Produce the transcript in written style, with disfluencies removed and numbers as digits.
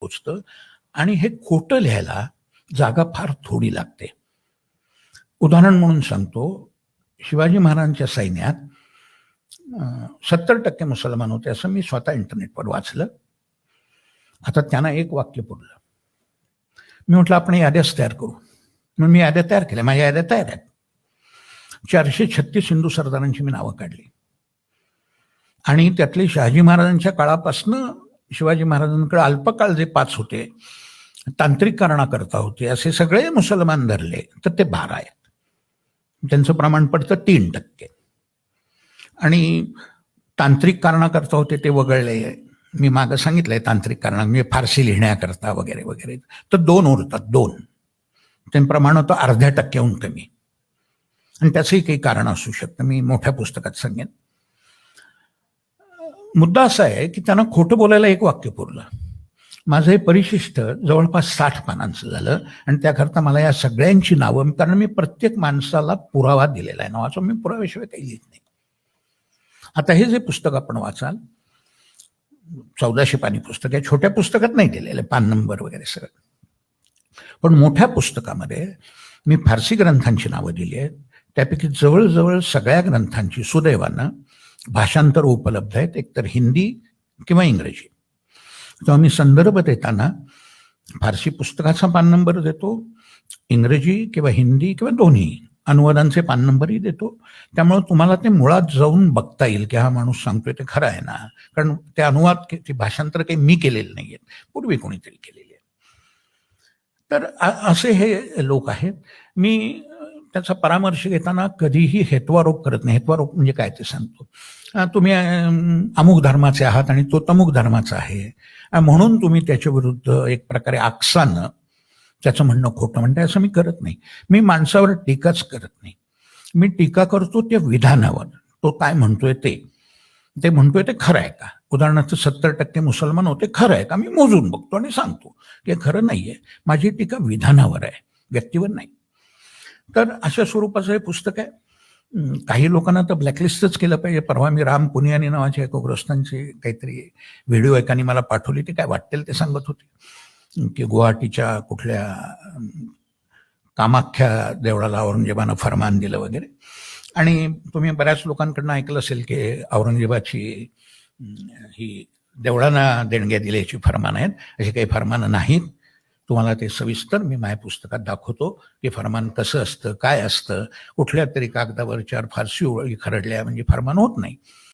पोचतं आणि हे खोटं लिहायला जागा फार थोडी लागते. उदाहरण म्हणून सांगतो, शिवाजी महाराजांच्या सैन्यात 70% मुसलमान होते असं मी स्वतः इंटरनेटवर वाचलं. आता त्यांना एक वाक्य पुरलं. मी म्हटलं आपण याद्याच तयार करू. म्हणून मी याद्या तयार केल्या, माझ्या याद्या तयार आहेत. 436 हिंदू सरदारांची मी नावं काढली आणि त्यातले शहाजी महाराजांच्या काळापासनं शिवाजी महाराजांकडे अल्पकाळ जे 5 होते, तांत्रिक कारणाकरता होते, असे सगळे मुसलमान धरले तर ते 12 आहेत. त्यांचं प्रमाण पडतं 3%. आणि तांत्रिक कारणाकरता होते ते वगळले. मी मागं सांगितलंय तांत्रिक कारणा म्हणजे फारसी लिहिण्याकरता वगैरे वगैरे, तर 2 उरतात. 2 ते प्रमाण होतं 0.5% कमी. आणि त्याचंही काही कारण असू शकतं, मी मोठ्या पुस्तकात सांगेन. मुद्दा असा आहे की त्यांना खोटं बोलायला एक वाक्य पुरलं. माझं हे परिशिष्ट जवळपास 60 पानांचं झालं आणि त्याकरता मला या सगळ्यांची नावं, कारण मी प्रत्येक माणसाला पुरावा दिलेला आहे, नावाचा मी पुराव्याशिवाय काही लिहित नाही. आता हे जे पुस्तक आपण वाचाल, 1400 पानी पुस्तक आहे. छोट्या पुस्तकात नाही दिलेलं, पान नंबर वगैरे सगळं. पण मोठ्या पुस्तकामध्ये मी फारसी ग्रंथांची नावं दिली आहेत. त्यापैकी जवळजवळ सगळ्या ग्रंथांची सुदैवानं भाषांतर उपलब्ध आहेत, एकतर हिंदी किंवा इंग्रजी. तेव्हा मी संदर्भ देताना फारसी पुस्तकाचा पान नंबर देतो, इंग्रजी किंवा हिंदी किंवा दोन्ही अनुवादांचे पान नंबरही देतो. त्यामुळे तुम्हाला ते मुळात जाऊन बघता येईल की हा माणूस सांगतोय ते खरं आहे ना, कारण ते अनुवाद ते भाषांतर काही मी केलेले नाही आहेत, पूर्वी कोणीतरी केलेले आहे. तर असे हे लोक आहेत. मी त्याचा परामर्श घेताना कधीही हेत्वारोप करत नाही. हेत्वारोप म्हणजे काय ते सांगतो. तुम्ही अमुक धर्माचे आहात आणि तो तमुक धर्माचा आहे म्हणून तुम्ही त्याच्या विरुद्ध एक प्रकारे आकसानं त्याचं म्हणणं खोटं म्हणताय असं मी करत नाही. मी माणसावर टीकाच करत नाही. मी टीका करतो त्या विधानावर. तो काय म्हणतोय ते म्हणतोय ते खरं आहे का. उदाहरणार्थ 70% मुसलमान होते, खरं आहे का, मी मोजून बघतो आणि सांगतो की खरं नाहीये. माझी टीका विधानावर आहे, व्यक्तीवर नाही. तर अशा स्वरूपाचं हे पुस्तक आहे. काही लोकांना तर ब्लॅकलिस्टच केलं पाहिजे. परवा मी राम पुनियानी नावाच्या एका ग्रस्तांची काहीतरी व्हिडिओ एकाने मला पाठवली, ते काय वाटेल ते सांगत होते की गुवाहाटीच्या कुठल्या कामाख्या देवळाला औरंगजेबानं फरमान दिलं वगैरे. आणि तुम्ही बऱ्याच लोकांकडनं ऐकलं असेल की औरंगजेबाची ही देवळांना देणग्या दिल्याची फरमान आहेत. अशी काही फरमानं नाहीत. तुम्हाला ते सविस्तर मी माझ्या पुस्तकात दाखवतो की फरमान कसं असतं, काय असतं. कुठल्या तरी कागदावर 4 फारसी ओळी खरडल्या म्हणजे फरमान होत नाही.